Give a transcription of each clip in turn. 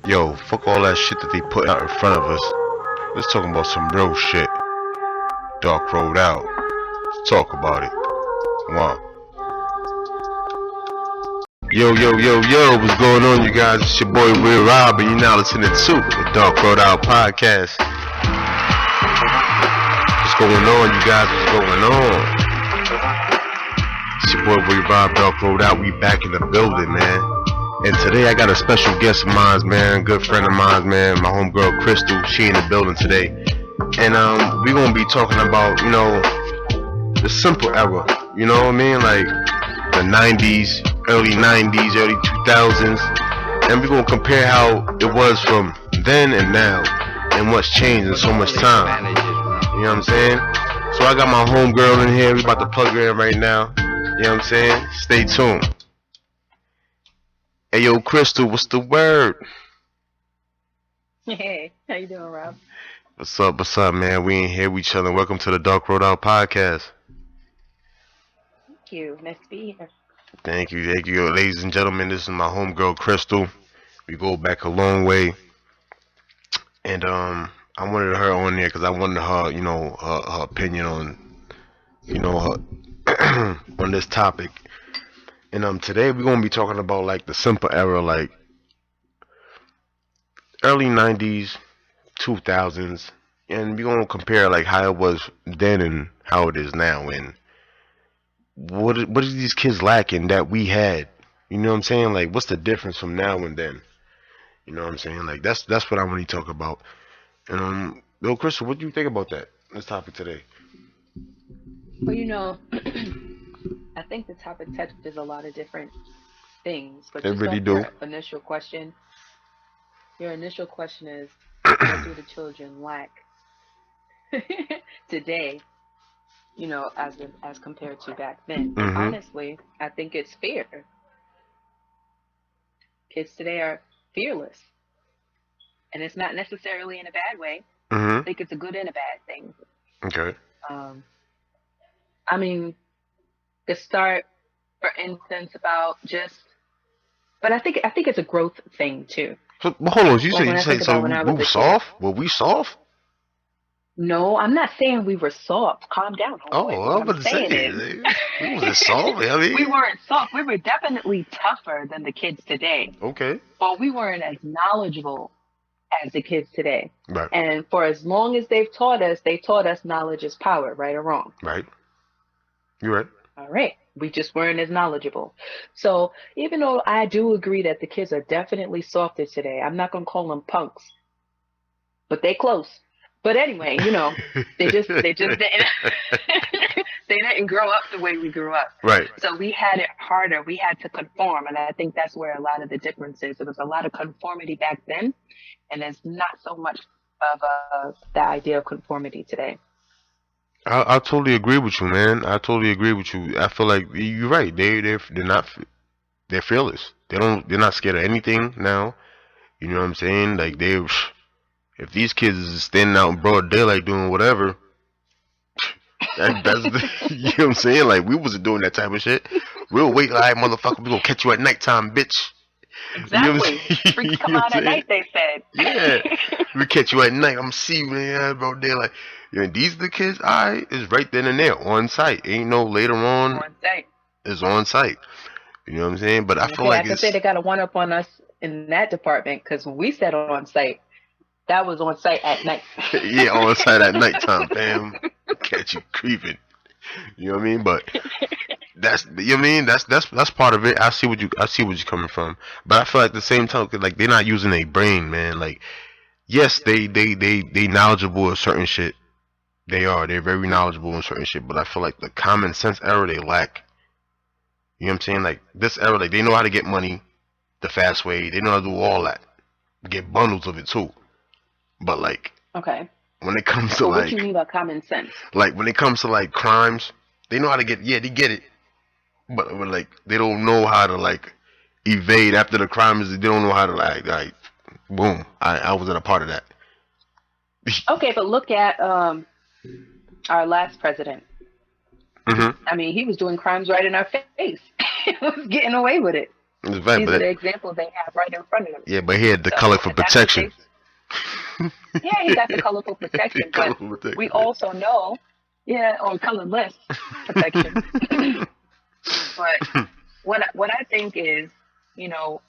Yo, fuck all that shit that they put out in front of us. Let's talk about some real shit. Dark Road Out. Let's talk about it. Wow. Yo, what's going on, you guys? It's your boy Will Rob, and you're now listening to the Dark Road Out podcast. What's going on, you guys? What's going on? It's your boy Will Rob, Dark Road Out. We back in the building, man. And today I got a special guest of mine, man, good friend of mine, man, my homegirl Crystal. She in the building today, and we're gonna be talking about, the simple era. You know what I mean, like the '90s, early early 2000s, and we're gonna compare how it was from then and now, and what's changed in so much time. You know what I'm saying? So I got my homegirl in here. We about to plug her in right now. You know what I'm saying? Stay tuned. Hey, yo, Crystal, what's the word? Hey, how you doing, Rob? What's up, man? We ain't here with each other. Welcome to the Dark Road Out podcast. Thank you. Nice to be here. Thank you. Ladies and gentlemen, this is my homegirl, Crystal. We go back a long way. And I wanted her on there because I wanted her, her opinion on, her on this topic. And today we're gonna be talking about like the simple era, like early '90s, 2000s, and we're gonna compare like how it was then and how it is now, and what is these kids lacking that we had? You know what I'm saying? Like, what's the difference from now and then? You know what I'm saying? Like, that's what I want to talk about. And Bill, Crystal, what do you think about this topic today? Well, I think the topic touches a lot of different things, but It just really off do. your initial question is, what do the children lack today? As compared to back then. And Mm-hmm. honestly, I think it's fear. Kids today are fearless, and it's not necessarily in a bad way. I Mm-hmm. think it's a good and a bad thing. Okay. Um, I mean, to start, for instance, but I think it's a growth thing too. So, but hold on. You Like say when you I say think so? about when We I was were a kid. soft? Were we soft? No, I'm not saying we were soft. Calm down, Oh, homeboy. I What was I'm about to saying say, is, we wasn't soft. I we mean, weren't soft. We were definitely tougher than the kids today, okay, but we weren't as knowledgeable as the kids today. right, And for as long as they taught us knowledge is power, right or wrong. right. You're right. All right. We just weren't as knowledgeable. So even though I do agree that the kids are definitely softer today, I'm not gonna call them punks, but they close. But anyway, they just didn't they didn't grow up the way we grew up. Right. So we had it harder. We had to conform, and I think that's where a lot of the difference is. There was a lot of conformity back then, and there's not so much of the idea of conformity today. I totally agree with you, man. I totally agree with you. I feel like you're right. They're not they're fearless. They're not scared of anything now. You know what I'm saying? Like if these kids is standing out in broad daylight doing whatever, that's you know what I'm saying? Like we wasn't doing that type of shit. We'll wait, like motherfucker, we gonna catch you at nighttime, bitch. You know what I'm Exactly. saying? Freaks You come know what out I'm at saying? night, they said. Yeah. We catch you at night. I'm see you in broad daylight. These the kids, alright, is right then and there, on site. Ain't no later on, On site. it's on site. You know what I'm saying? But I feel Okay, I like could say it's they got a one up on us in that department because when we said on site, that was on site at night. yeah, on site at nighttime, fam. Catch you creeping. You know what I mean? But that's you know what I mean. That's part of it. I see what you're coming from. But I feel like at the same time, like they're not using their brain, man. Like yes, they knowledgeable of certain shit. They are. They're very knowledgeable in certain shit. But I feel like the common sense era they lack. You know what I'm saying? Like this era, like they know how to get money the fast way. They know how to do all that. Get bundles of it too. But like Okay. when it comes to Well, what you mean by common sense? like when it comes to like crimes, they know how to get they get it. But like they don't know how to like evade after the crime is. They don't know how to like boom. I wasn't a part of that. Okay, but look at our last president. hmm I mean, he was doing crimes right in our face. He was getting away with it. It's right, These are but the examples they have right in front of them. yeah, but he had the color So for if that's what protection. they, yeah, he got the colorful protection, Color but for we protection. also know, yeah, or colorless protection. But what I think is, you know,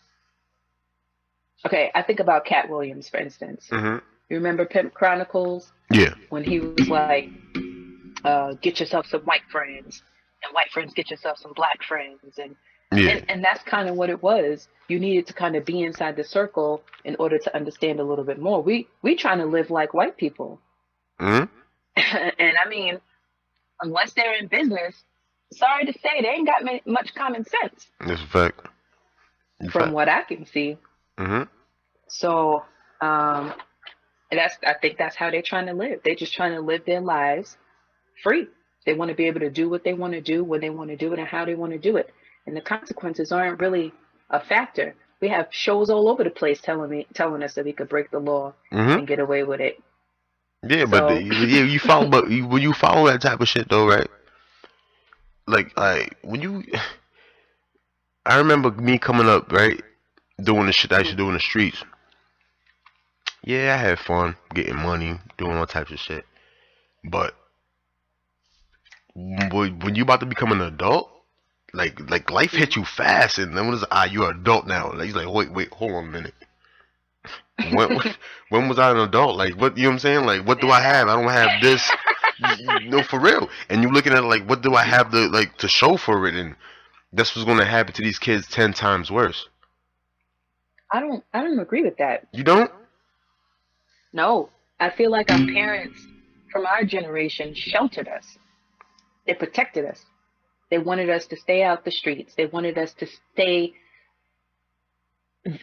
okay, I think about Cat Williams, for instance. Mhm. You remember Pimp Chronicles Yeah. when he was like, get yourself some white friends, and white friends get yourself some black friends, and Yeah. and that's kind of what it was. You needed to kind of be inside the circle in order to understand a little bit more. We trying to live like white people, Mhm. and I mean, unless they're in business, sorry to say, they ain't got much common sense That's a fact. In from fact. what I can see. Mhm. So, um, and I think that's how they're trying to live. They're just trying to live their lives free. They want to be able to do what they want to do when they want to do it and how they want to do it. And the consequences aren't really a factor. We have shows all over the place telling us that we could break the law Mhm. and get away with it. Yeah, but So yeah, you follow, but when you follow that type of shit though, right? Like when you, I remember me coming up, right, doing the shit I used to do in the streets. Yeah, I had fun getting money, doing all types of shit. But when you about to become an adult, like life hit you fast, and then when it's you're an adult now. Like he's like, wait, hold on a minute. When when was I an adult? Like what, you know what I'm saying? Like what do I have? I don't have this. No, for real. And you looking at it like, what do I have to like to show for it? And that's what's gonna happen to these kids 10 times worse. I don't agree with that. You don't? No, I feel like our parents from our generation sheltered us. They protected us. They wanted us to stay out the streets. They wanted us to stay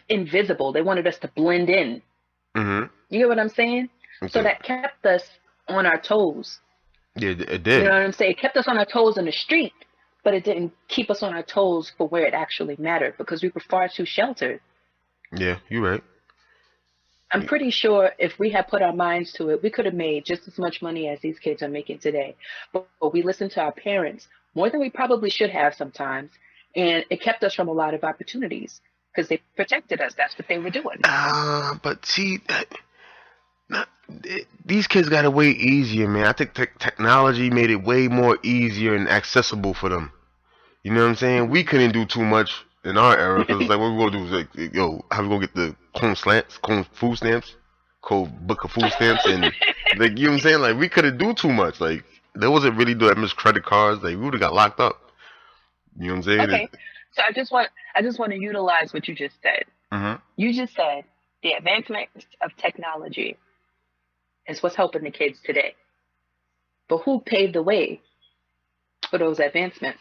invisible. They wanted us to blend in. Mm-hmm. You get what I'm saying? So Okay. that kept us on our toes. Yeah, it You know did. what I'm saying? It kept us on our toes in the street, but it didn't keep us on our toes for where it actually mattered because we were far too sheltered. Yeah, you're right. I'm pretty sure if we had put our minds to it, we could have made just as much money as these kids are making today. But we listened to our parents more than we probably should have sometimes. And it kept us from a lot of opportunities because they protected us. That's what they were doing. But see, not, these kids got it way easier, man. I think technology made it way more easier and accessible for them. You know what I'm saying? We couldn't do too much in our era because it's like, what we gonna do is like, yo, how we gonna get the clone food stamps, cold book of food stamps, and like, you know what I'm saying? Like, we couldn't do too much. Like, there wasn't really that much credit cards. Like, we would have got locked up. You know what I'm saying? Okay. So I just want to utilize what you just said. Mhm. You just said the advancement of technology is what's helping the kids today. But who paved the way for those advancements?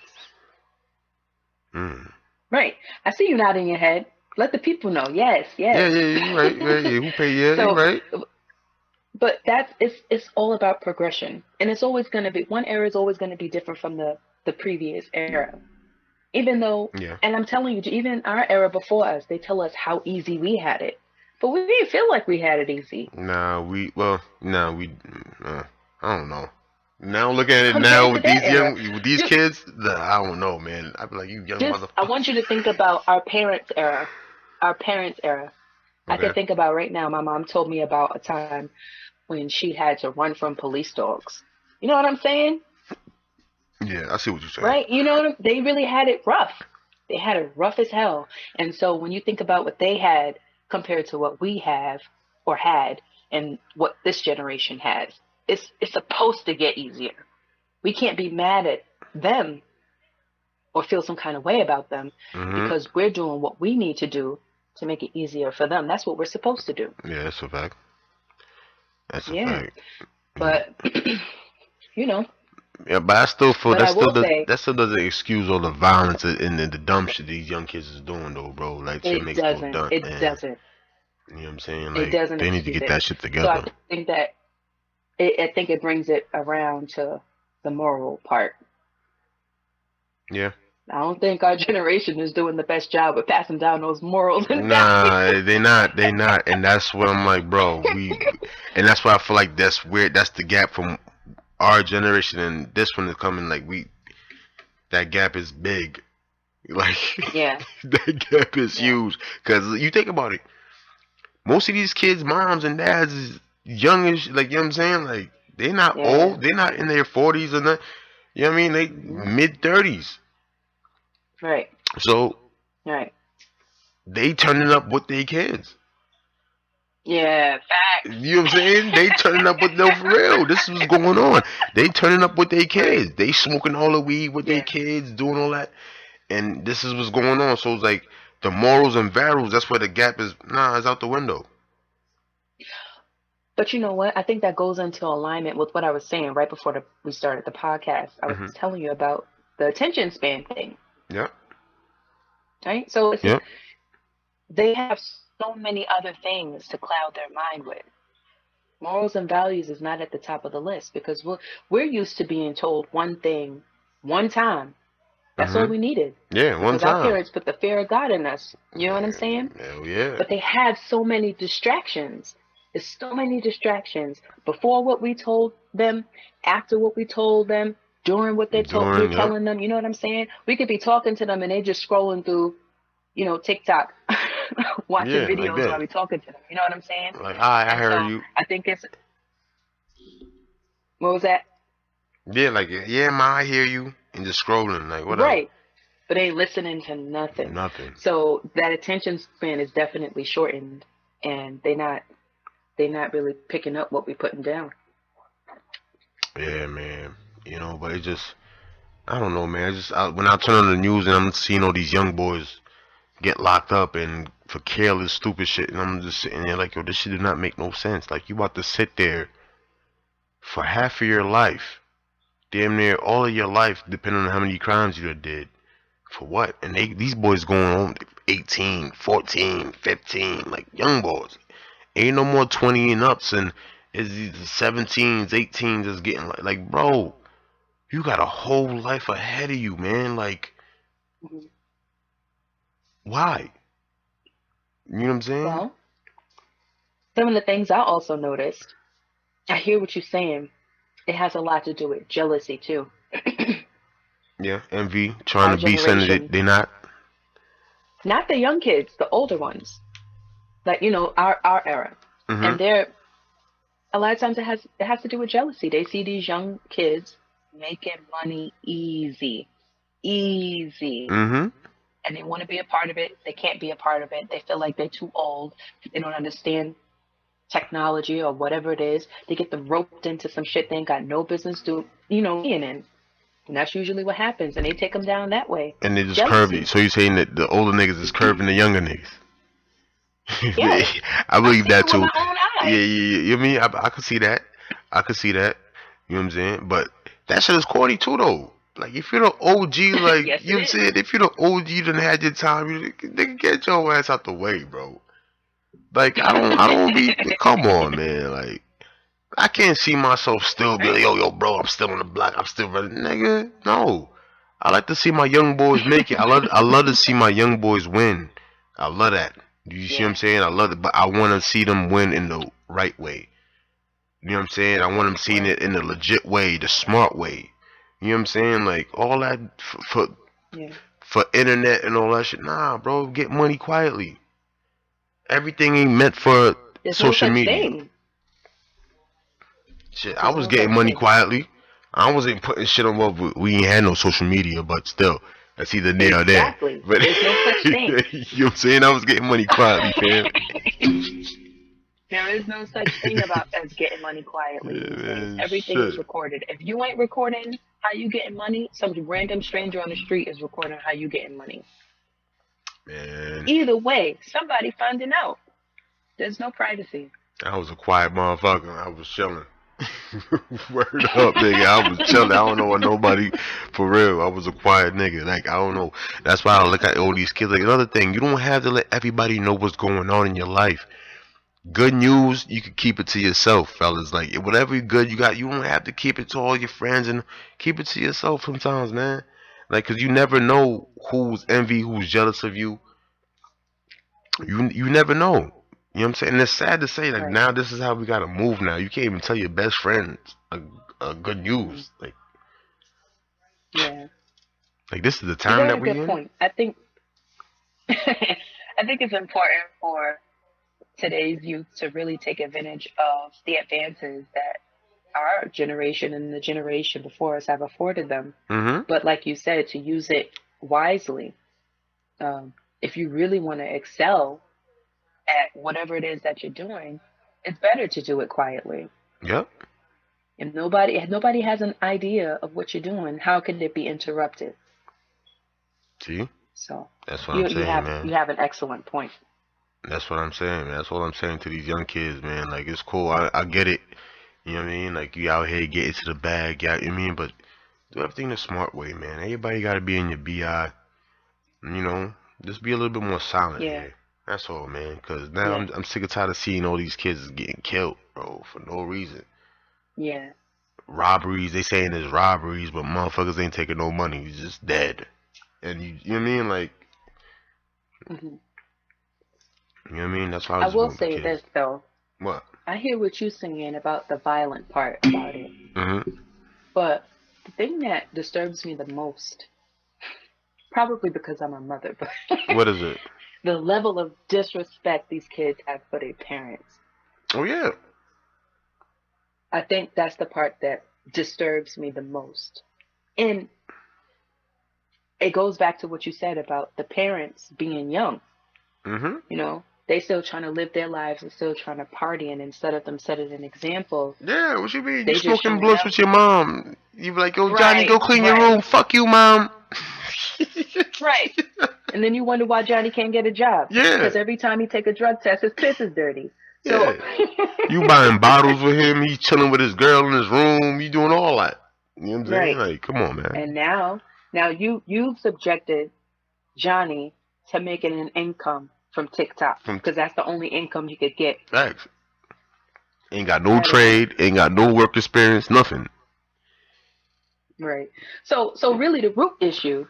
Mm. Right. I see you nodding your head. Let the people know. Yes, Yeah, yes. yeah, yeah, you're right. Yeah, yeah. Who pay? Yeah, you're So, right. but it's all about progression, and it's always going to be one era is always going to be different from the previous era. Even though, Yeah. and I'm telling you, even our era before us, they tell us how easy we had it, but we didn't feel like we had it easy Nah, I don't know. Now looking at it now compared to their era. with these Just, kids, I don't know, man. I'd be like, you young I motherfucker. want you to think about our parents' era. Our parents' era. I Okay. can think about right now. My mom told me about a time when she had to run from police dogs. You know what I'm saying? Yeah, I see what you're saying. Right? You know, they really had it rough. They had it rough as hell. And so when you think about what they had compared to what we have or had and what this generation has, it's supposed to get easier. We can't be mad at them or feel some kind of way about them Mhm. because we're doing what we need to do to make it easier for them. That's what we're supposed to do. Yeah, that's a fact. That's a Yeah. fact. Yeah. But you know, Yeah, but I still feel but I will say that still doesn't excuse all the violence and the dumb shit these young kids is doing though, bro. Like shit it makes no doesn't. done, It man. doesn't. You know what I'm saying? It Like doesn't they need to excuse get it. that shit So I together. think that I think it brings it around to the moral part. Yeah. I don't think our generation is doing the best job of passing down those morals and values. Nah, they not, and that's what I'm like, bro. And that's why I feel like that's weird. That's the gap from our generation and this one is coming. Like that gap is big. Like Yeah. that gap is Yeah. huge. Cause you think about it, most of these kids' moms and dads is youngish. Like you know what I'm saying, like they're not Yeah. old. They're not in their 40s or not. You know what I mean? They Hmm. mid 30s. Right. So Right. they turning up with their kids. Yeah. Facts. You know what I'm saying? They turning up with no for real. This is what's going on. They turning up with their Right. kids. They smoking all the weed with their Yeah. kids, doing all that, and this is what's going on. So it's like the morals and values. That's where the gap is. Nah, it's out the window. But you know what? I think that goes into alignment with what I was saying right before we started the podcast. I was Mhm. telling you about the attention span thing, Yep. right? So it's Yep. they have so many other things to cloud their mind with. Morals and values is not at the top of the list because we're used to being told one thing one time. That's all Mhm. we needed Yeah. One because our time. parents put the fear of God in us. You know what I'm saying? Hell yeah. But they have so many distractions. There's so many distractions before what we told them, after what we told them, during what we're Doing. Yep. telling them. You know what I'm saying? We could be talking to them and they just scrolling through, TikTok, watching Yeah. Like videos while that. we're talking to them. You know what I'm saying? Like, I And heard so you. I think it's what was that? Yeah. Like, yeah, ma, I hear you. And just scrolling. Like, whatever. Right. But ain't listening to nothing. Nothing. So that attention span is definitely shortened and they're not really picking up what we're putting down. Yeah, man. But it just, I don't know, man. When I turn on the news and I'm seeing all these young boys get locked up and for careless, stupid shit, and I'm just sitting there like, yo, this shit do not make no sense. Like, you about to sit there for half of your life, damn near all of your life, depending on how many crimes you did. For what? And these boys going on 18, 14, 15, like young boys. Ain't no more 20 and ups, and it's these 17s, 18s that's getting like, bro, you got a whole life ahead of you, man. Like, Mhm. why? You know what I'm saying? Well, some of the things I also noticed, I hear what you're saying. It has a lot to do with jealousy too. Yeah, envy, trying Our to be something that generation, they not. not the young kids, the older ones, like our era, and Mhm. they're a lot of times it has to do with jealousy. They see these young kids making money easy, easy, Mhm. and they want to be a part of it. They can't be a part of it. They feel like they're too old. They don't understand technology or whatever it is. They get them roped into some shit they ain't got no business being in. And that's usually what happens. And they take them down that way. And they just curve you. Jealousy. So you saying that the older niggas is curving the younger niggas? Yes. I I've believe seen that it with too. my own Yeah, eyes. yeah, yeah. You know what I mean? I could see that. I could see that. You know what I'm saying? But that shit is corny too, though. Like if you're the OG, like Yes, you it know what I'm is. saying? If you're the OG, you done had your time. You nigga, get your ass out the way, bro. Like I don't be. Come on, man. Like I can't see myself still be Right? like, yo, bro, I'm still on the block. I'm still running, nigga. No, I like to see my young boys make it. I love to see my young boys win. I love that. You see what I'm Yeah. saying? I love it, but I want to see them win in the right way. You know what I'm saying? I want them seeing Right. it in the legit way, the smart way. You know what I'm saying? Like all that Yeah. for internet and all that shit. Nah, bro, get money quietly. Everything ain't meant for There's no social such media. thing. Shit, I There's was no getting such money thing. quietly. I wasn't putting shit on what we ain't had no social media, but still, that's either there or there. Exactly. But There's no such you thing. know what I'm saying? I was getting money quietly, fam. There is no such thing about us getting money quietly Yeah, these days. man, Everything is shit, recorded. If you ain't recording how you getting money, some random stranger on the street is recording how you getting money. man. Either way, somebody finding out. There's no privacy. I was a quiet motherfucker. I was chilling. Word up, nigga. I was chilling. I don't know what nobody for real. I was a quiet nigga. Like I don't know. That's why I look at all these kids. Like another thing, you don't have to let everybody know what's going on in your life. Good news, you can keep it to yourself, fellas. Like whatever good you got, you don't have to keep it to all your friends and keep it to yourself sometimes, man. Like, cause you never know who's envy, who's jealous of you. You never know. You know what I'm saying? And it's sad to say, like Right. now this is how we gotta move. Now you can't even tell your best friend a good Hmm. news. Like, Yeah. Like, this is the You time got that a we good in. point. I think I think it's important for today's youth to really take advantage of the advances that our generation and the generation before us have afforded them. Mm-hmm. But like you said, to use it wisely. If you really want to excel at whatever it is that you're doing, it's better to do it quietly. Yep. If nobody has an idea of what you're doing, how can it be interrupted? See, So that's what I'm you saying, have man. an excellent point. That's what I'm saying, man. That's what I'm saying to these young kids, man. Like, it's cool. I get it. You know what I mean? Like, you out here getting to the bag, you know what I mean? But do everything the smart way, man. Everybody got to be in your BI. You know, just be a little bit more silent Yeah, here. That's all, man. Cause now yeah, I'm sick and tired of seeing all these kids getting killed, bro, for no reason. yeah. Robberies, they saying it's robberies, but motherfuckers ain't taking no money. He's just dead. And you know what I mean? Like, Hmm. you know what I mean? That's why I I was just will want the say kids. this though. What? I hear what you're saying about the violent part about it, Mm-hmm. but the thing that disturbs me the most, probably because I'm a mother, but What is it? the level of disrespect these kids have for their parents. Oh yeah. I think that's the part that disturbs me the most. And it goes back to what you said about the parents being young. Mm-hmm. You know, they still trying to live their lives and still trying to party, and instead of them setting an example, Yeah, what you mean? You they just smoking showing blunts up. with your mom. You be like, yo, Johnny, Right, go clean your right, room. Fuck you, mom. right. And then you wonder why Johnny can't get a job Yeah, because every time he take a drug test, his piss is dirty. So, yeah. You buying bottles with him. He's chilling with his girl in his room. You doing all that. You know what I'm saying? right. Like, come on, man. And now you've subjected Johnny to making an income from TikTok From because that's the only income you could get facts. Ain't got no out of it. trade. Ain't got no work experience. Nothing. Right. So really the root issue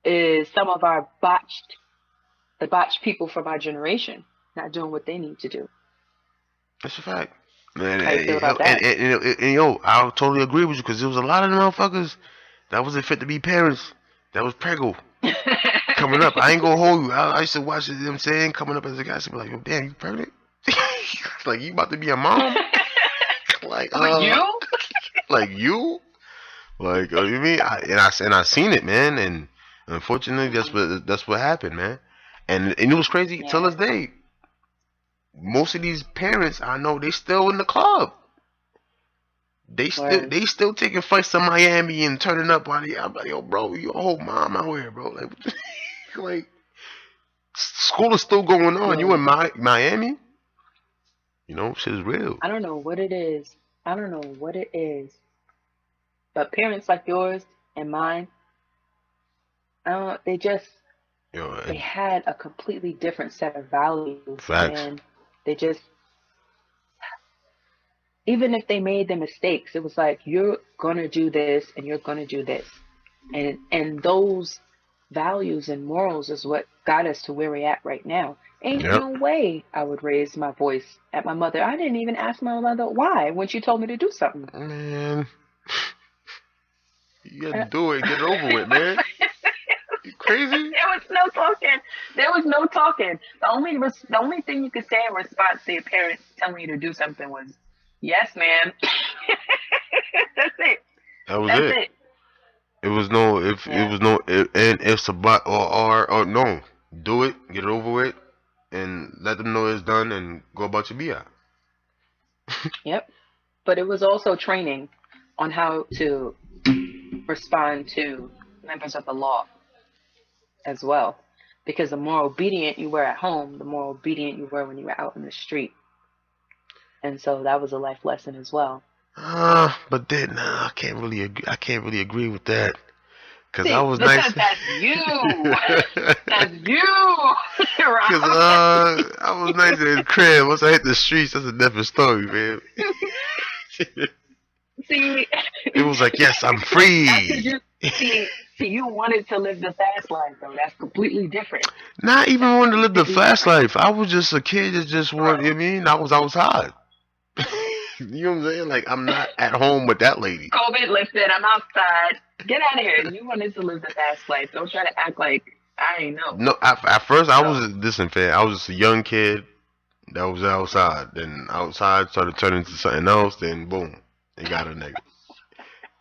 is some of the botched people from our generation not doing what they need to do. That's a fact. And, How you feel about and, that? yo, I totally agree with you because there was a lot of them motherfuckers that wasn't fit to be parents. That was preggo. Coming up, I ain't gonna hold you. I used to watch it, you know what I'm saying, coming up as a guy, I used to be like, yo, damn, you pregnant? Like, you about to be a mom? Like, But you? like you? Like, you mean? And I seen it, man. And unfortunately, Hmm. that's what happened, man. And it was crazy till Yeah. this day. Most of these parents I know, they still in the club. Word. They still taking flights to Miami and turning up on it. I'm like, yo, bro, you a whole mom out here, bro. Like, like school is still going on. You Yeah. in Miami? You know, shit is real. I don't know what it is. I don't know what it is. But parents like yours and mine, they just Yo, they had a completely different set of values, facts. and they just, even if they made the mistakes, it was like you're gonna do this and you're gonna do this, and those values and morals is what got us to where we're at right now. Ain't Yep. no way I would raise my voice at my mother. I didn't even ask my mother why when she told me to do something. Man, you gotta Uh, do it. Get it over with, man. You crazy? There was no talking. There was no talking. The only thing you could say in response to your parents telling you to do something was, "Yes, ma'am." That's it. That was That's it. it. It was no if it Yeah. was no if, and ifs about or no. Do it, get it over with, and let them know it's done, and go about your bi. Yep. But it was also training on how to respond to members of the law as well. Because the more obedient you were at home, the more obedient you were when you were out in the street. And so that was a life lesson as well. But then I can't really I can't really agree with that because I See, was because nice. that's you. That's you, Cause Rob. I was nice in the crib. Once I hit the streets, that's a different story, man. See, It was like, yes, I'm that's because free. you see you wanted to live the fast life though. That's completely different. Not even That's wanting to live the completely fast different, life. I was just a kid that just wanted. You know bro. what I mean, I was outside. You know what I'm saying? Like, I'm not at home with that lady. COVID lifted. I'm outside. Get out of here. You wanted to live the fast life. Don't try to act like I ain't know. No, at first I So, was listen, fan. I was just a young kid that was outside. Then outside started turning into something else. Then boom, they got a nigga.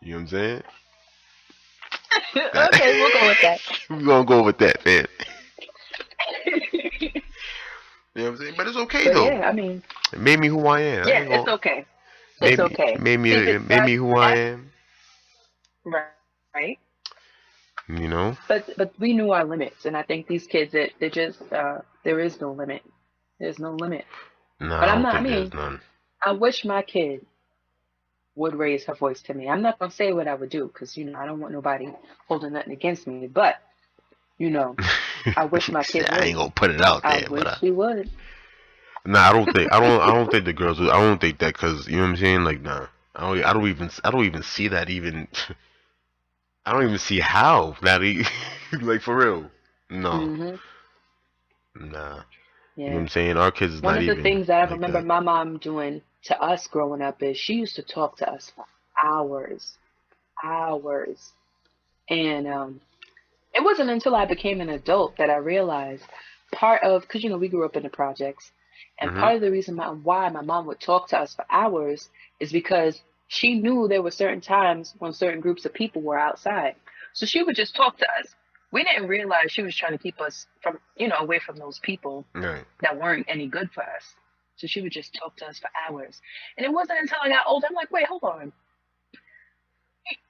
You know what I'm saying? That, okay, we'll go with that. we gonna go with that, man. You know what I'm saying? But it's okay But though. yeah, I mean, It made me who I am. I yeah, ain't it's gonna. okay. It's Maybe okay. See, it made that me who I that am. right. You know. But we knew our limits, and I think these kids that they just there is no limit. There's no limit. No, But I I'm don't not. I think there's mean, none. I wish my kid would raise her voice to me. I'm not gonna say what I would do because I don't want nobody holding nothing against me. But you know, I wish my kid I would. ain't gonna put it out I there, but wish she would. nah, I don't think the girls. I don't think that because you know what I'm saying. Like, nah, I don't even see that even. I don't even see how that like for real. No, Hmm. nah. You know what Yeah. I'm saying? Our kids is One not of the even things that I like remember that. my mom doing to us growing up is she used to talk to us for hours, hours, and it wasn't until I became an adult that I realized part of, because we grew up in the projects, and Mhm. part of the reason why my mom would talk to us for hours is because she knew there were certain times when certain groups of people were outside. So she would just talk to us. We didn't realize she was trying to keep us from, away from those people Right. that weren't any good for us. So she would just talk to us for hours. And it wasn't until I got older, I'm like, wait, hold on.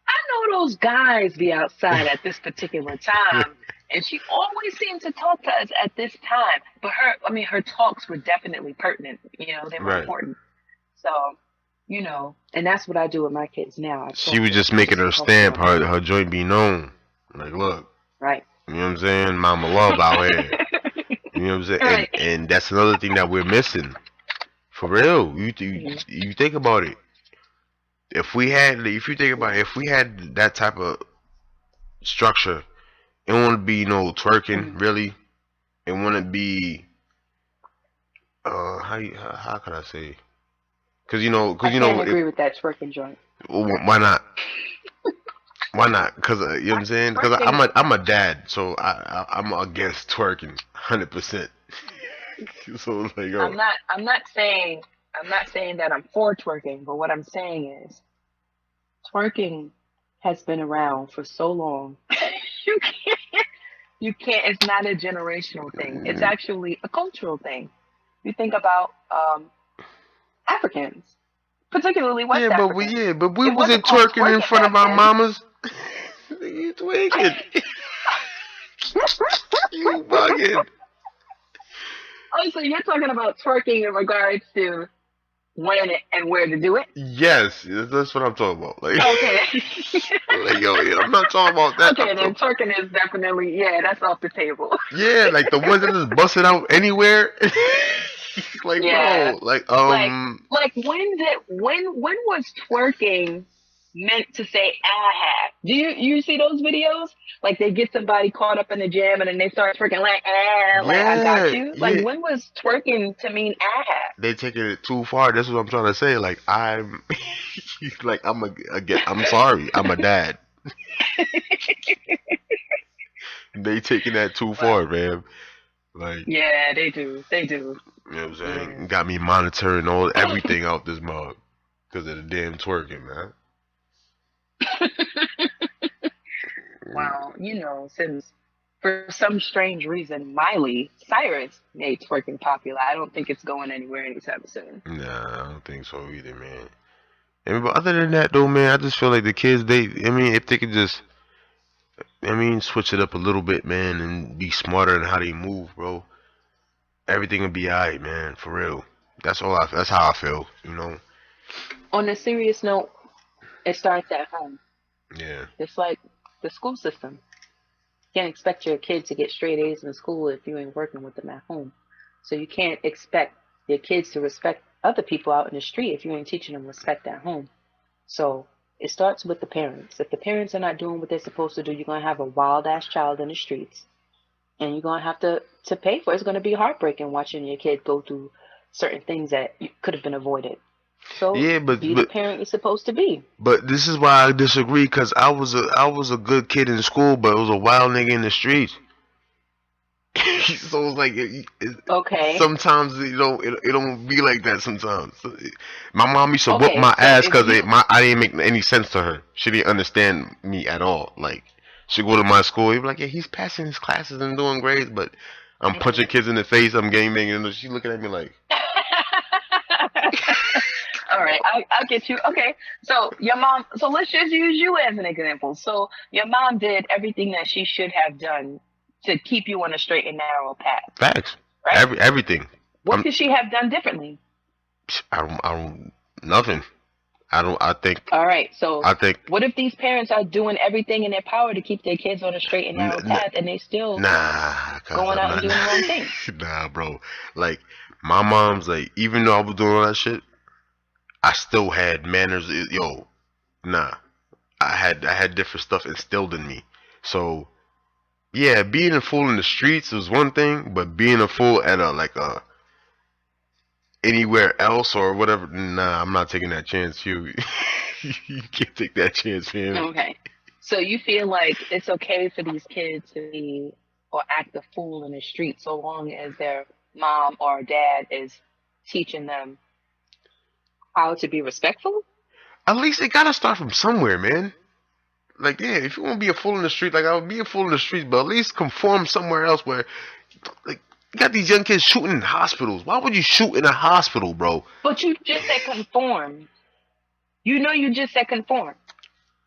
I know those guys be outside at this particular time, and she always seemed to talk to us at this time. But her talks were definitely pertinent. They were Right. important. So, and that's what I do with my kids now. I She talk was to them. just I making just her talk to stamp, them. her joint be known. Like, look, Right. you know what I'm saying? Mama love out here. You know what I'm saying? Right. And that's another thing that we're missing. For real. Mhm. You think about it. If you think about Yeah. it, if we had that type of structure, it wouldn't be no twerking, Mhm. really. It wouldn't be how could I say? I Cause can't if agree with that twerking joint. why not? Why not? Cause you know what I'm saying? Cause Twerking. I'm a dad, so I'm against twerking, 100%. So it's like, oh, I'm not saying that I'm for twerking, but what I'm saying is twerking has been around for so long. you can't, you can't. It's not a generational thing. It's actually a cultural thing. You think about Africans, particularly West Africans. but we It wasn't wasn't called twerking in twerking front of back our then. mamas. You twerking? You bugging? Oh, so you're talking about twerking in regards to when and where to do it? Yes, that's what I'm talking about. Like, Okay. like yo, I'm not talking about that. I'm Okay, then talking, twerking is definitely, yeah, that's off the table. yeah, like the ones that just busted out anywhere. Like, Yeah. bro, like, Like when was twerking meant to say ah? Do you see those videos? Like they get somebody caught up in the jam and then they start twerking like I got yeah, you. Like yeah. when was twerking to mean ah? They taking it too far. That's what I'm trying to say. Like, like, I'm sorry, I'm a dad. They taking that too far, Well, man. Like, yeah, they do. They do. you know what I'm Yeah. saying? Got me monitoring everything out this mug because of the damn twerking, man. Well, since for some strange reason Miley Cyrus made twerking popular, I don't think it's going anywhere anytime soon. Nah, I don't think so either, man. But other than that, though, man, I just feel like the kids, I mean, if they could just, switch it up a little bit, man, and be smarter in how they move, bro, everything will be alright, man, for real. That's how I feel, you know? On a serious note, it starts at home. Yeah. It's like the school system. You can't expect your kid to get straight A's in school if you ain't working with them at home. So you can't expect your kids to respect other people out in the street if you ain't teaching them respect at home. So it starts with the parents. If the parents are not doing what they're supposed to do, you're gonna have a wild ass child in the streets, and you're gonna have to pay for it. It's gonna be heartbreaking watching your kid go through certain things that could have been avoided. So Yeah, be the parent you're supposed to be. but this is why I disagree, cause I was a good kid in school, but it was a wild nigga in the streets. So it's like Okay. sometimes it don't be like that sometimes. My mom used to whoop Okay. my So ass if because you I didn't make any sense to her. She didn't understand me at all. Like she go to my school, he'd be like, yeah, he's passing his classes and doing grades, but I'm punching Mhm. kids in the face, I'm gang banging, and she's looking at me like, All right, I'll get you. Okay, so your mom. So let's just use you as an example. So your mom did everything that she should have done to keep you on a straight and narrow path, facts, right? everything. What I'm could she have done differently? I don't nothing. I don't. All right, so I think what if these parents are doing everything in their power to keep their kids on a straight and n- narrow n- path, and they still nah, cause going I'm out and not. doing the wrong thing? Nah, bro. Like my mom's like, even though I was doing all that shit, I still had manners. Yo, nah. I had different stuff instilled in me. So yeah, being a fool in the streets was one thing, but being a fool at a anywhere else or whatever, nah, I'm not taking that chance. You you can't take that chance, fam. Okay, so you feel like it's okay for these kids to be or act a fool in the street so long as their mom or dad is teaching them how to be respectful? At least it gotta start from somewhere, man. Like, yeah, if you want to be a fool in the street, like I would be a fool in the streets, but at least conform somewhere else where, like, you got these young kids shooting in hospitals. Why would you shoot in a hospital, bro? But you just said conform. You know you just said conform.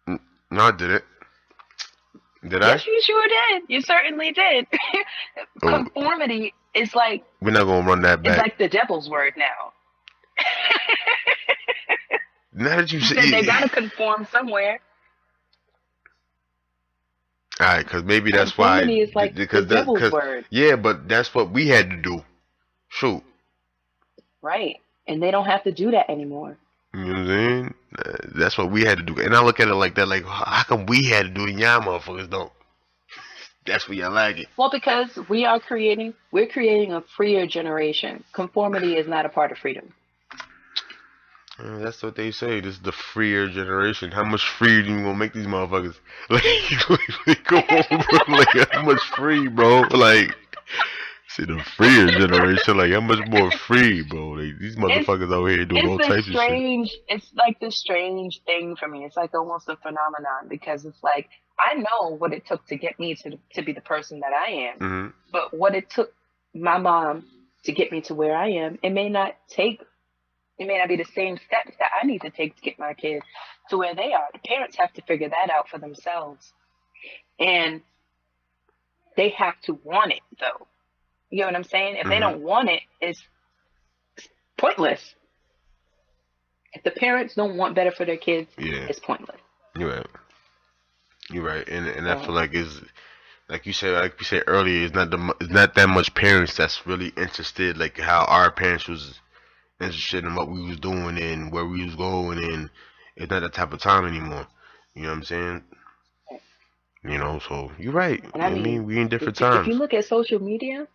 No, I didn't. Did I? Yes, you sure did. You certainly did. Oh, Conformity is like we're not gonna run that back. the devil's word now. Now that you You say, said they gotta conform somewhere. all right, because maybe that's why, Conformity is like the devil's because word, yeah, but that's what we had to do. Shoot, right? And they don't have to do that anymore. you know what I'm saying? That's what we had to do, and I look at it like that. Like, how come we had to do it and y'all motherfuckers don't? That's where y'all like it. Well, because we're creating a freer generation. Conformity is not a part of freedom. That's what they say. This is the freer generation. How much freer do you gonna make these motherfuckers? Like, come on, bro. Like, how much free, bro? Like, see the freer generation. Like, how much more free, bro? Like, these It's motherfuckers out here doing it's all this types of shit. strange. It's like this strange thing for me. It's like almost a phenomenon because it's like I know what it took to get me to be the person that I am, Hmm. but what it took my mom to get me to where I am, it may not be the same steps that I need to take to get my kids to where they are. The parents have to figure that out for themselves. And they have to want it though. You know what I'm saying? If they Hmm. don't want it, it's pointless. If the parents don't want better for their kids, Yeah, it's pointless. you're right. You're right. And I feel So like it's like we said earlier, it's not that much parents that's really interested like how our parents was interested in what we was doing and where we was going, and it's not that type of time anymore. You know what I'm saying? So you're right. and I I mean, mean, we in different if you times. look at social media,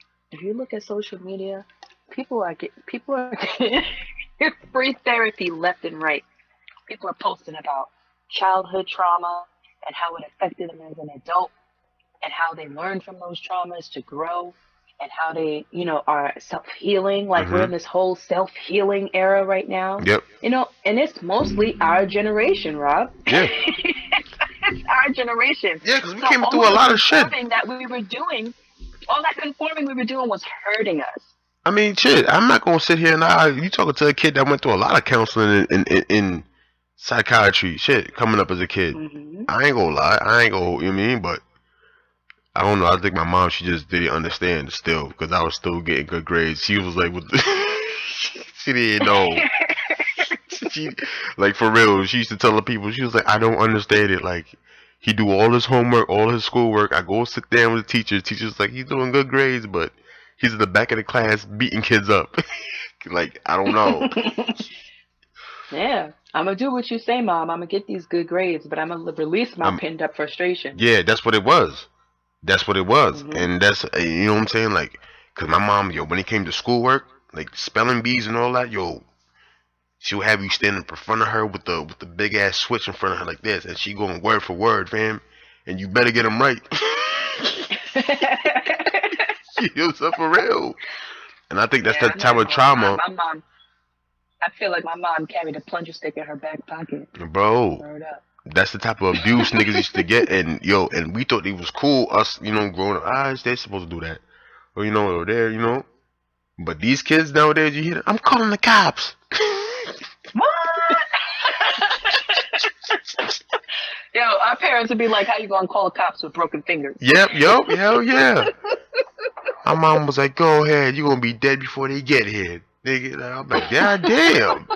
people are getting free therapy left and right. People are posting about childhood trauma and how it affected them as an adult and how they learn from those traumas to grow and how they, are self healing. Like we're Hmm. in this whole self healing era right now, Yep. and it's mostly our generation, Rob. Yeah. It's our generation. Yeah, because we So came all through of a the lot of shit. conforming that we were doing, all that conforming we were doing was hurting us. I mean, shit. I'm not gonna sit here and you talking to a kid that went through a lot of counseling in psychiatry. Shit, coming up as a kid. Hmm. I ain't gonna lie. I ain't gonna. You know what I mean? But I don't know. I think my mom, she just didn't understand still because I was still getting good grades. She was like, what the she didn't know. She, like, for real, she used to tell the people, she was like, I don't understand it. Like, he do all his homework, all his schoolwork. I go sit down with the teacher. Teacher's like, he's doing good grades, but he's in the back of the class beating kids up. Like, I don't know. Yeah, I'm gonna do what you say, Mom. I'm gonna get these good grades, but I'm gonna release my Um, pinned up frustration. yeah, that's what it was. That's what it was. Hmm. And that's, you know what I'm saying? Like, cause my mom, yo, when it came to schoolwork, like spelling bees and all that, yo, She'll have you standing in front of her with the big ass switch in front of her like this, and she going word for word, fam. And you better get them right. She heals up for real. And I think that's Yeah, that I'm type not of gonna lie. trauma, My mom, I feel like my mom carried a plunger stick in her back pocket. bro. Word up. That's the type of abuse niggas used to get, and yo, and we thought it was cool. Us, growing up, they're supposed to do that, or over there. But these kids nowadays, you hear, I'm calling the cops. What? Yo, our parents would be like, "How you gonna call the cops with broken fingers?" Yep, hell yeah. My mom was like, "Go ahead, you gonna be dead before they get here, nigga." I'm like, "God damn."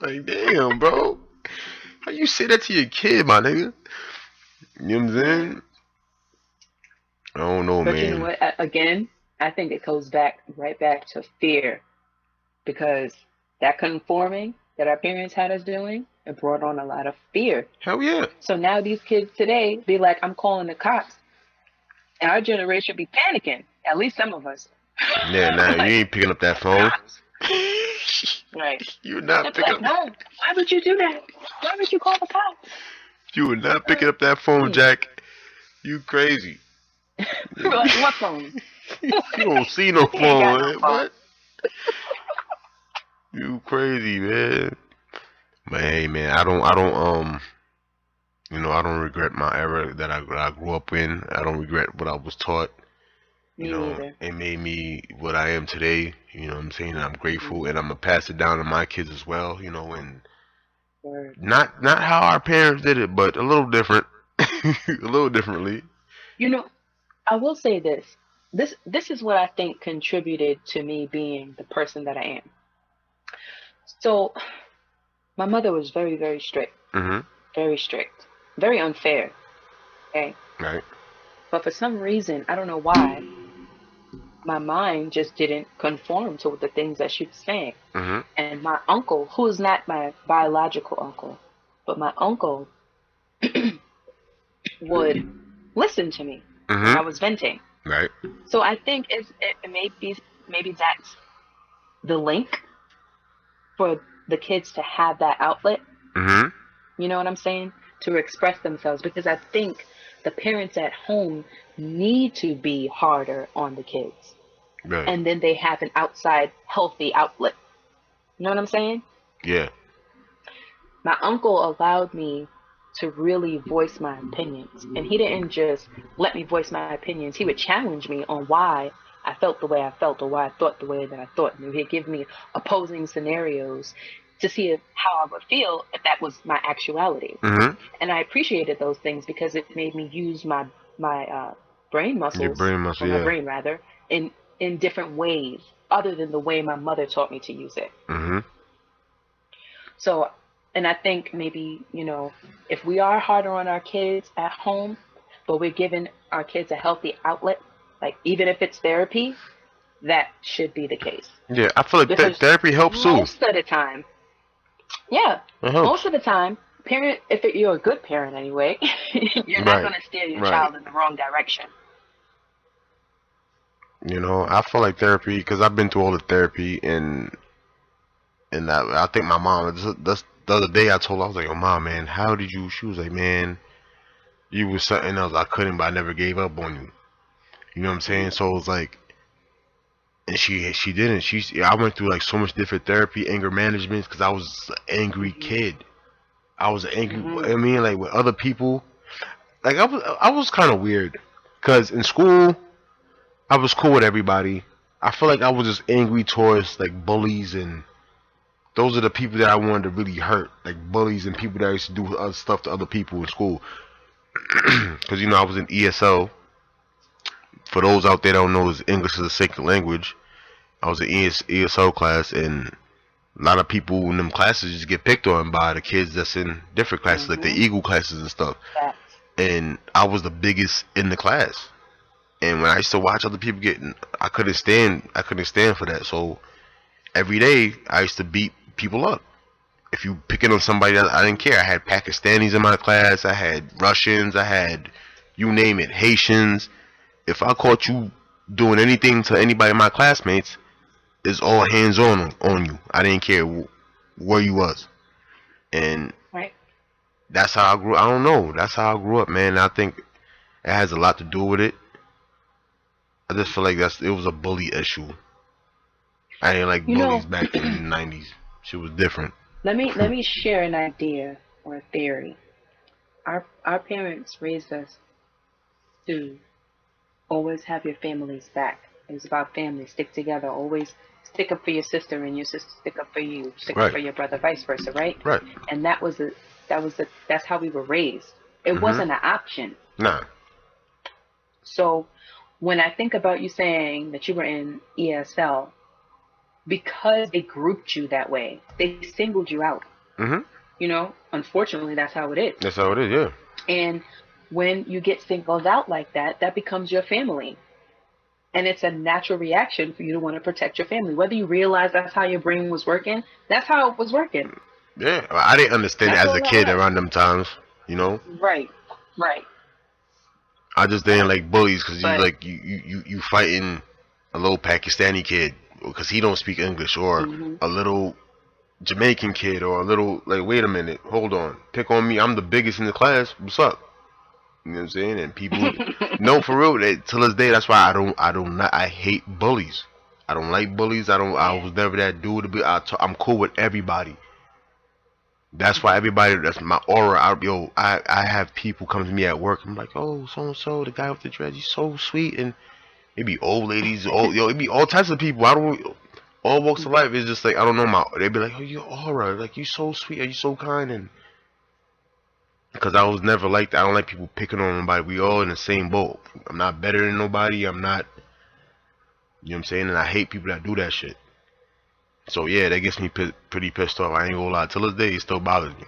Like, damn, bro. How you say that to your kid, my nigga? You know what I'm Yeah. saying? I don't know, But you know man. what? Again, I think it goes right back to fear, because that conforming that our parents had us doing, it brought on a lot of fear. Hell yeah. So now these kids today be like, "I'm calling the cops," and our generation be panicking. At least some of us. Yeah, nah, you Like, ain't picking up that "Call the phone. cops." Right. You're They're not picking like, up. "No, why would you do that? Why would you call the cops?" You are not picking up that phone, Hmm. Jack. You crazy. We're like, "What phone? You don't see no We ain't got phone, no man. phone." What? You crazy, man. But hey, man, I don't regret my era that I grew up in. I don't regret what I was taught. Me neither. It made me what I am today. You know what I'm saying? And I'm Hmm. grateful, and I'm gonna pass it down to my kids as well. And Word. not how our parents did it, but a little different, a little differently. You know, I will say this. This is what I think contributed to me being the person that I am. So my mother was very, Mhm. very strict, very unfair. Okay. Right. But for some reason, I don't know why, my mind just didn't conform to the things that she was saying. Mhm. And my uncle, who is not my biological uncle, but my uncle would listen to me when I Mhm. was venting. Right. So I think it maybe that's the link for the kids to have that outlet. Mhm. You know what I'm saying? To express themselves, because I think the parents at home need to be harder on the kids, Right. and then they have an outside healthy outlet. You know what I'm saying? Yeah. My uncle allowed me to really voice my opinions. And he didn't just let me voice my opinions. He would challenge me on why I felt the way I felt, or why I thought the way that I thought. And he'd give me opposing scenarios to see how I would feel if that was my actuality. Mhm. And I appreciated those things because it made me use my brain Your muscles, brain must. or my Yeah. brain rather, in different ways other than the way my mother taught me to use it. Mhm. So, and I think maybe, if we are harder on our kids at home, but we're giving our kids a healthy outlet, like even if it's therapy, that should be the case. Yeah. I feel like Because therapy helps too. most of the time, yeah, It most helps. of the time, you're a good parent anyway, you're not Right. going to steer your Right. child in the wrong direction. I feel like therapy because I've been through all the therapy, and I think my mom. That's the other day I told her, I was like, "Oh, mom, man, how did you?" She was like, "Man, you was something else. I couldn't, but I never gave up on you." You know what I'm saying? Mm-hmm. So it was like, and she didn't. I went through like so much different therapy, anger management, because I was an angry Mm-hmm. kid. I was angry. Mm-hmm. I mean, like with other people, like I was kind of weird, because in school I was cool with everybody. I feel like I was just angry towards like bullies, and those are the people that I wanted to really hurt, like bullies and people that used to do other stuff to other people in school. Because I was in ESL. For those out there that don't know, is English is a second language. I was in ESL class, and a lot of people in them classes just get picked on by the kids that's in different classes, like the Mm-hmm. Eagle classes and stuff. Facts. And I was the biggest in the class. And when I used to watch other people getting, I couldn't stand. I couldn't stand for that. So every day I used to beat people up. If you picking on somebody, I didn't care. I had Pakistanis in my class. I had Russians. I had, you name it, Haitians. If I caught you doing anything to anybody of my classmates, it's all hands on you. I didn't care where you was, and Right. that's how I grew. I don't know. That's how I grew up, man. I think it has a lot to do with it. I just feel like it was a bully issue. I didn't like You bullies know, back in the '90s. Shit was different. let me share an idea or a theory. Our parents raised us to always have your family's back. It was about family. Stick together. Always stick up for your sister, and your sister stick up for you. Stick up Right. for your brother, vice versa, right? Right. And that's how we were raised. It Mhm. wasn't an option. Nah. So when I think about you saying that you were in ESL, because they grouped you that way, they singled you out. Mhm. Unfortunately, that's how it is. That's how it is. Yeah. And when you get singled out like that, that becomes your family. And it's a natural reaction for you to want to protect your family. Whether you realize that's how your brain was working, that's how it was working. Yeah. I didn't understand it That's as all a that kid was. around them times. You know. Right, right, I just didn't right. like bullies because you But like you fighting a little Pakistani kid because he don't speak English, or hmm a little Jamaican kid, or a little like, wait a minute, hold on, pick on me, I'm the biggest in the class, what's up? You know what I'm saying? And people, no, for real, till this day, that's why I hate bullies. I don't like bullies. I Yeah. was never that dude to be. I'm cool with everybody. That's why hmm everybody, that's my aura. I have people come to me at work. I'm like, oh, so and so, the guy with the dreads, he's so sweet, and it be old ladies, it be all types of people. I don't, all walks of life. It's just like, I don't know, they be like, oh, your aura, like, you so sweet, are you so kind, and because I was never like that. I don't like people picking on nobody. We all in the same boat. I'm not better than nobody. I'm not, you know what I'm saying? And I hate people that do that shit. So yeah, that gets me pretty pissed off. I ain't gonna lie. Till this day, it still bothers me.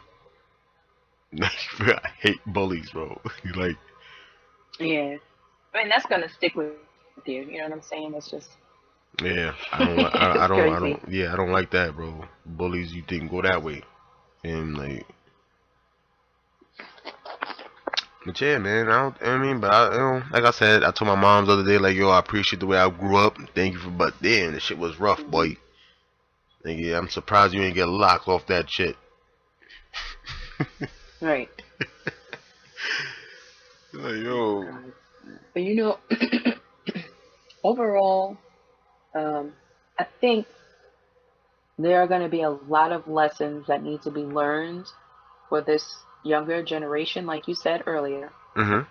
I hate bullies, bro. Like, Yeah. I mean, that's gonna stick with you. You know what I'm saying? It's just yeah, it's I crazy. don't, yeah, I don't like that, bro. Bullies, you think go that way, and like, but yeah, man, I mean, but like I said, I told my mom the other day, like, yo, I appreciate the way I grew up. Thank you for, but damn, the shit was rough, hmm boy. Nigga, I'm surprised you ain't get locked off that shit. Right. Like, Oh my yo. God. But overall, I think there are going to be a lot of lessons that need to be learned for this younger generation, like you said earlier. Mhm.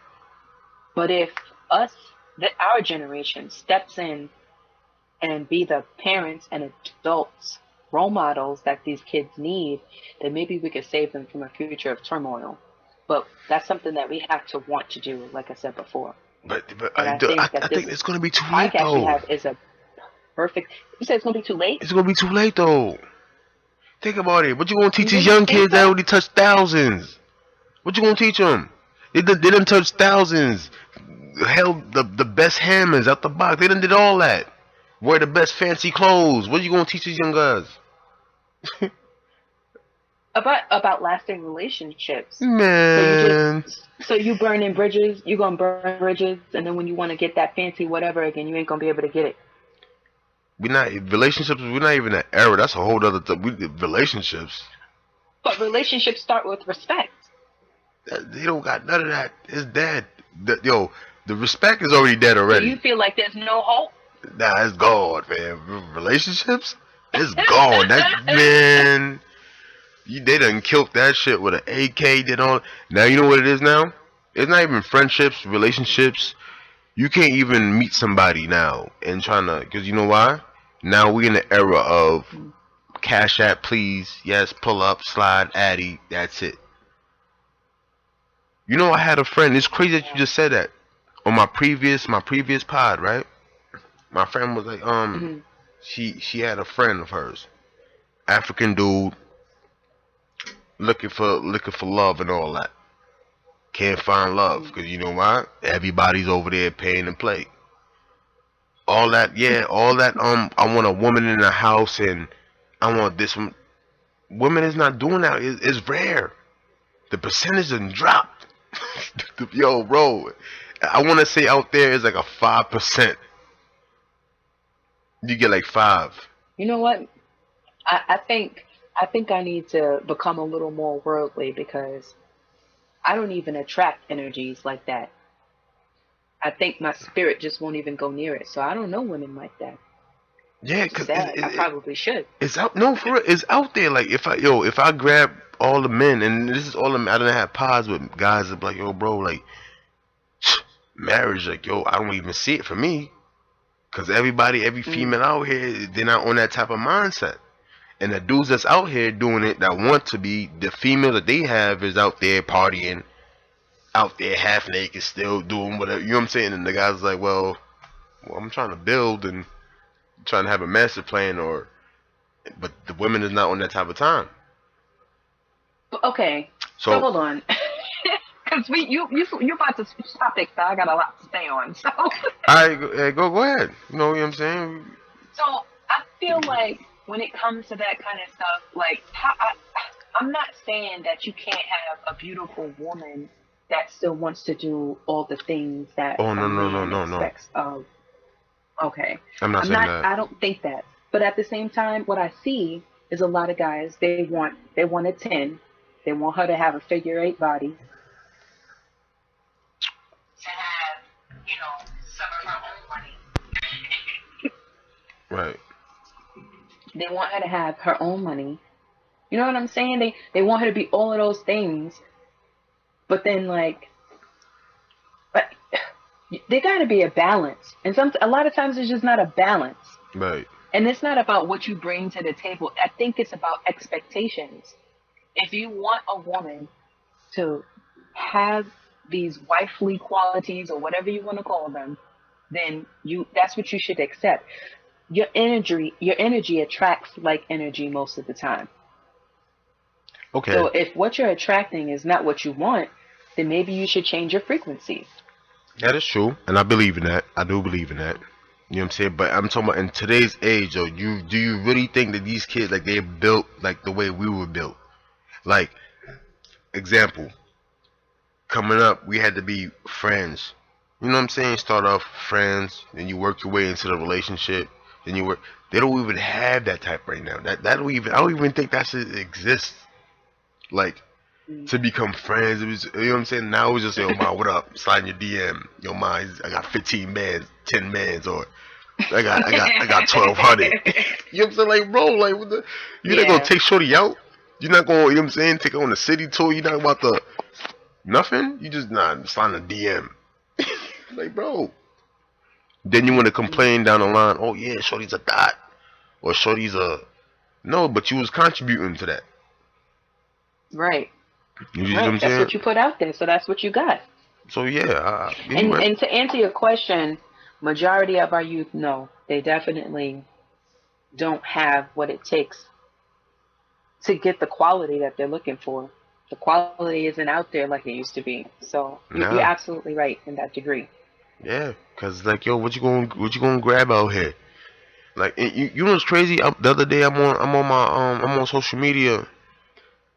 But if our generation, steps in and be the parents and adults, role models that these kids need, then maybe we could save them from a future of turmoil. But that's something that we have to want to do, like I said before. But And I think I that think this it's gonna be too late podcast we though. have is a perfect. You said it's going to be too late? It's gonna be too late though. Think about it. What you gonna teach You these really young think kids that so? already touched thousands? What you gonna teach them? They done touched thousands. Held the best hammers out the box. They done did all that. Wear the best fancy clothes. What you gonna teach these young guys? About lasting relationships. So Man, you burning bridges, you gonna burn bridges, and then when you want to get that fancy whatever again, you ain't gonna be able to get it. we not relationships. We're not even that era. That's a whole other thing. Relationships. But relationships start with respect. They don't got none of that. It's dead. Yo, the respect is already dead So you already. feel like there's no hope? Nah, it's gone, man. Relationships, it's gone. That man, they done killed that shit with an AK. Did all. Now you know what it is now. It's not even friendships, relationships. You can't even meet somebody now and trying to, cause you know why? Now we in the era of cash app, please, yes, pull up, slide, addy. That's it. You know, I had a friend. It's crazy that you Yeah. just said that. On my previous pod, right? My friend was like, hmm she had a friend of hers, African dude, looking for love and all that. Can't find love hmm because you know why? Everybody's over there paying to play. All that, yeah, all that. I want a woman in the house and I want this one. Women is not doing that. It's rare. The percentage done dropped. Yo, bro, I want to say out there is like a 5%. You get like five. You know what? I think I need to become a little more worldly because I don't even attract energies like that. I think my spirit just won't even go near it. So I don't know women like that, Yeah, which is cause sad. I probably should. it's out. No, for real, it's out there. Like if I grab all the men, and this is all the men, I didn't have pods with guys that be like, yo, bro, like marriage, like yo, I don't even see it for me, cause every Mm. female out here, they're not on that type of mindset. And the dudes that's out here doing it, that want to be, the female that they have is out there partying, out there half naked, still doing whatever. You know what I'm saying? And the guy's like, well, I'm trying to build and trying to have a master plan, or but the women is not on that type of time. But okay, so So hold on, because you about to switch topics, so I got a lot to stay on. So I go ahead. You know what I'm saying? so I feel like when it comes to that kind of stuff, like I'm not saying that you can't have a beautiful woman that still wants to do all the things that Oh a no no no man no no. expects of. Okay. I'm not saying that. I don't think that. But at the same time, what I see is a lot of guys, they want a 10. They want her to have a figure 8 body, to have, some of her own money. Right. They want her to have her own money. You know what I'm saying? They want her to be all of those things, but then like but there got to be a balance. And a lot of times it's just not a balance. Right. And it's not about what you bring to the table. I think it's about expectations. If you want a woman to have these wifely qualities or whatever you want to call them, then you that's what you should accept. Your energy attracts like energy most of the time. So Okay. if what you're attracting is not what you want, then maybe you should change your frequency. That is true, and I believe in that. I do believe in that. You know what I'm saying? But I'm talking about in today's age, though. You do you really think that these kids, like, they're built like the way we were built? Like, example, coming up, we had to be friends. You know what I'm saying? Start off friends, then you work your way into the relationship, then you work. They don't even have that type right now. That don't even. I don't even think that should exist. Like, Mm. to become friends. It was, you know what I'm saying? Now it's just say, "Oh man, what up?" Slide in your DM. Yo man, I got 15 mans, 10 mans, or I got 1,200. You know what I'm saying? Like, bro, like, what the? You're not gonna Yeah. take shorty out. You're not gonna, you know what I'm saying? Take her on the city tour. You're not about the nothing. You just not slide in a DM. Like, bro. Then you want to Mm-mm. complain down the line. Oh yeah, shorty's a dot, or shorty's a no, but you was contributing to that. Right. You know what Right. I'm That's saying? what you put out there, so that's what you got. So yeah, yeah, you And right. and to answer your question, majority of our youth, no, they definitely don't have what it takes to get the quality that they're looking for. The quality isn't out there like it used to be. So you're Nah. absolutely right in that degree. Yeah, cause like yo, what you gonna grab out here? Like you know what's crazy? The other day I'm on social media.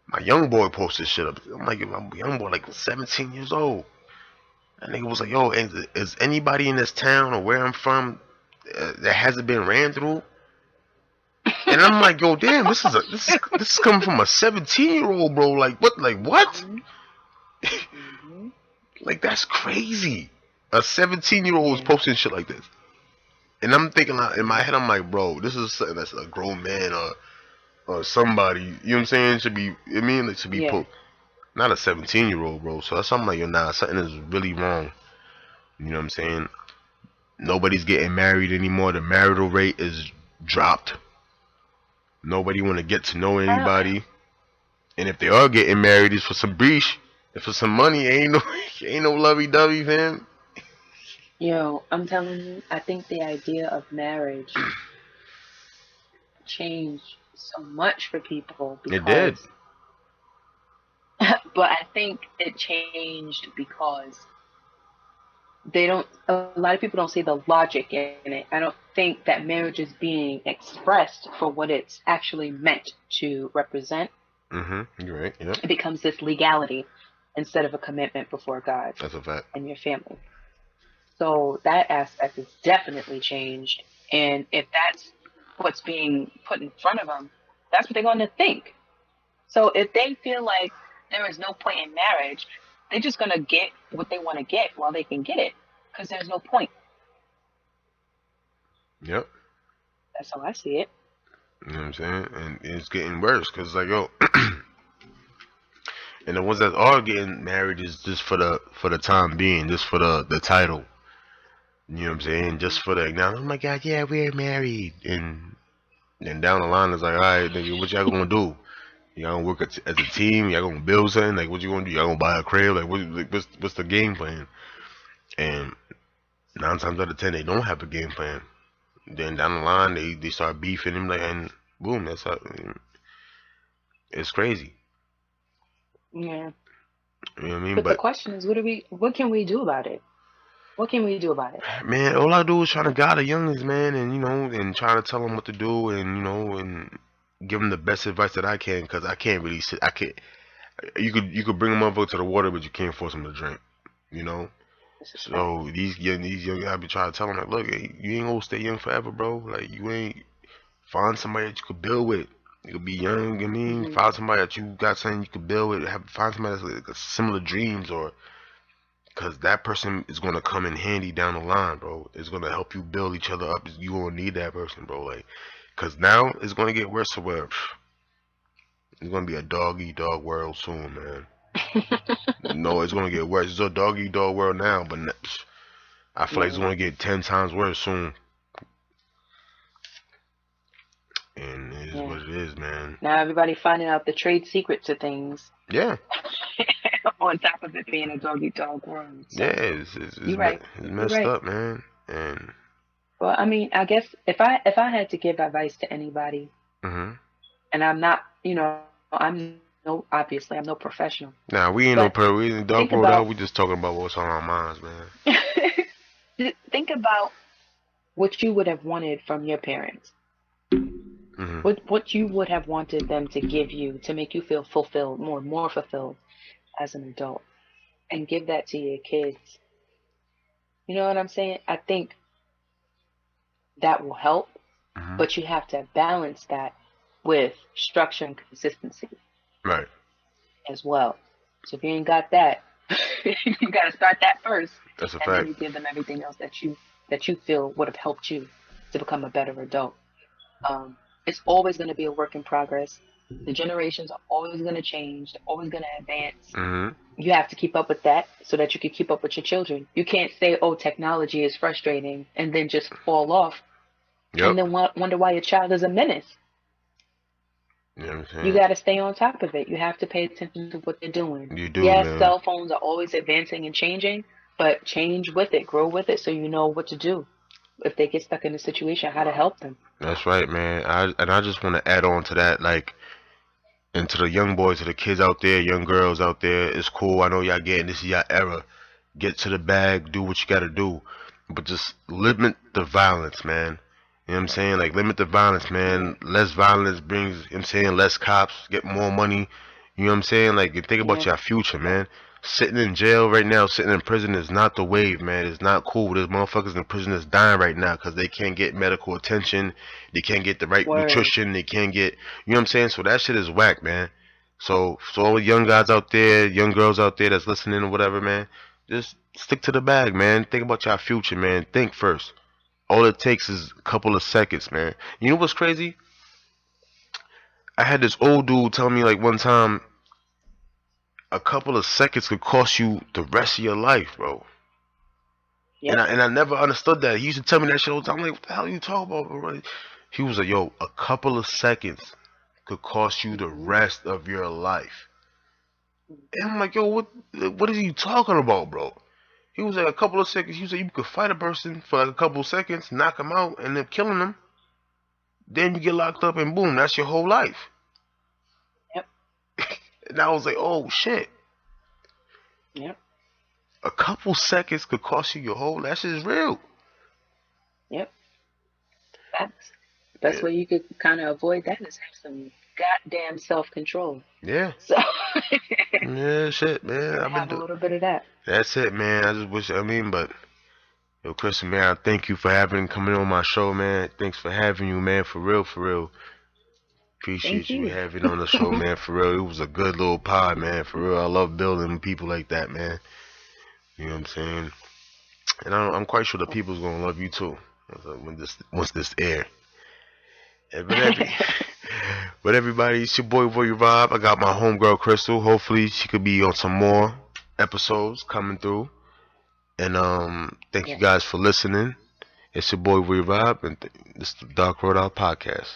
My young boy posted shit up. I'm like, my young boy like 17 years old. And nigga was like, yo, is anybody in this town or where I'm from that hasn't been ran through? And I'm like, yo, damn, this is coming from a 17-year old, bro. Like what? Like what? Hmm. Hmm. Like that's crazy. A 17-year old is Yeah. posting shit like this. And I'm thinking in my head, I'm like, bro, this is something that's a grown man or somebody, you know what I'm saying, should be, I mean, it should be Yeah. put, not a 17-year-old, bro. So that's something like, yo, nah, something is really wrong. You know what I'm saying? Nobody's getting married anymore. The marital rate is dropped. Nobody want to get to know I, anybody. And if they are getting married, it's for some breach. It's for some money. Ain't no, ain't no lovey-dovey, fam. I'm telling you, I think the idea of marriage changed so much for people It did. because, but I think it changed because a lot of people don't see the logic in it. I don't think that marriage is being expressed for what it's actually meant to represent. You're right. Yep. It becomes this legality instead of a commitment before God That's a fact. and your family. So that aspect is definitely changed. And if that's what's being put in front of them, that's what they're going to think. So if they feel like there is no point in marriage, they're just going to get what they want to get while they can get it because there's no point. Yep. That's how I see it. You know what I'm saying? And it's getting worse because like yo, and the ones that are getting married is just for the time being, just for the title. You know what I'm saying? Just for the now. Oh my God, yeah, we're married, and then down the line it's like, all right, nigga, what y'all gonna do? Y'all gonna work as a team? Y'all gonna build something? Like, what you gonna do? Y'all gonna buy a crib? What's the game plan? And 9 times out of 10, they don't have a game plan. Then down the line, they start beefing him, like, and boom, that's how. It's crazy. Yeah. You know what I mean? But the But question is, what can we do about it? What can we do about it? man, all I do is trying to guide the youngins, man, and and trying to tell them what to do, and and give them the best advice that I can, cause I can't really sit. I can't. You could bring them over to the water, but you can't force them to drink. You know. This is fact. So these young, I be trying to tell them like, look, hey, you ain't gonna stay young forever, bro. Like you ain't find somebody that you could build with. You could be young. I mean, Hmm. find somebody that you got something you could build with. Find somebody that's like similar dreams, or because that person is gonna come in handy down the line, bro. It's gonna help you build each other up. You gonna need that person, bro. Like, cause now it's gonna get worse to where it's gonna be a dog eat dog world soon, man. No, it's gonna get worse. It's a dog eat dog world now, but I feel like it's Yeah. gonna get 10 times worse soon. And it is Yeah. what it is, man. Now everybody finding out the trade secrets of things Yeah, on top of it being a dog eat dog world. yeah, So you're right. it's You're messed right. up, man. And Well, I mean, I guess if I had to give advice to anybody, hmm and I'm not, I'm no obviously I'm no professional, nah, but we ain't dog think rolled out. about We just talking about what's on our minds, man. think about what you would have wanted from your parents. Hmm. What you would have wanted them to give you to make you feel fulfilled, more fulfilled as an adult, and give that to your kids. You know what I'm saying? I think that will help, Hmm. but you have to balance that with structure and consistency Right. as well. So if you ain't got that, you got to start that first, That's a and then fact. you give them everything else that you feel would have helped you to become a better adult. Um, it's always going to be a work in progress. The generations are always going to change, they're always going to advance. Hmm. You have to keep up with that so that you can keep up with your children. You can't say, oh, technology is frustrating and then just fall off and Yep. then wonder why your child is a menace. You know what I'm You saying? got to stay on top of it. You have to pay attention to what they're doing. You do, Yes, man. cell phones are always advancing and changing, but change with it, grow with it so you know what to do if they get stuck in a situation, how to help them. That's right, man. I just want to add on to that, like, and to the young boys, to the kids out there, young girls out there, it's cool. I know y'all getting this is your era. Get to the bag, do what you gotta do, but just limit the violence, man. You know what I'm saying? Like limit the violence, Yeah, man. Less violence brings, you know what I'm saying, less cops, get more money. You know what I'm saying? Like think about yeah, your future, yeah. man. Sitting in jail right now, sitting in prison is not the wave, man. It's not cool. There's motherfuckers in prison that's dying right now because they can't get medical attention, they can't get the right Word. nutrition, they can't get, you know what I'm saying? So that shit is whack, man. So all the young guys out there, young girls out there that's listening or whatever, man, just stick to the bag, man. Think about your future, man. Think first. All it takes is a couple of seconds, man. You know what's crazy? I had this old dude tell me like one time, a couple of seconds could cost you the rest of your life, bro. And Yep. I never understood that. He used to tell me that shit all the time. I'm like, what the hell are you talking about, bro? He was like, yo, a couple of seconds could cost you the Hmm. rest of your life. And Hmm. I'm like, yo, what is he talking about, bro? He was like a couple of seconds. He was like, you could fight a person for like a couple of seconds, knock him out, and then killing him. Then you get locked up, and boom, that's your whole life. Yep. And I was like, oh shit, Yep. a couple seconds could cost you your whole. That shit is real. Yep. Facts. Best Yeah, way you could kind of avoid that is have some goddamn self control. yeah, So yeah, shit, man. gotta I've been have a doing. little bit of that. That's it, man. I just wish. I mean, but Yo, Chris, man, I thank you for coming on my show, man. Thanks for having you, man. For real, for real. Thank Appreciate you you. having on the show, man. For real, it was a good little pod, man. For real, I love building people like that, man. You know what I'm saying? And I'm quite sure the people's gonna love you too when this once this air. Yeah, but everybody, it's your boy Rob. I got my homegirl Crystal. Hopefully, she could be on some more episodes coming through. And thank you Yes. guys for listening. It's your boy Rob, and this is the Dark Road Out podcast.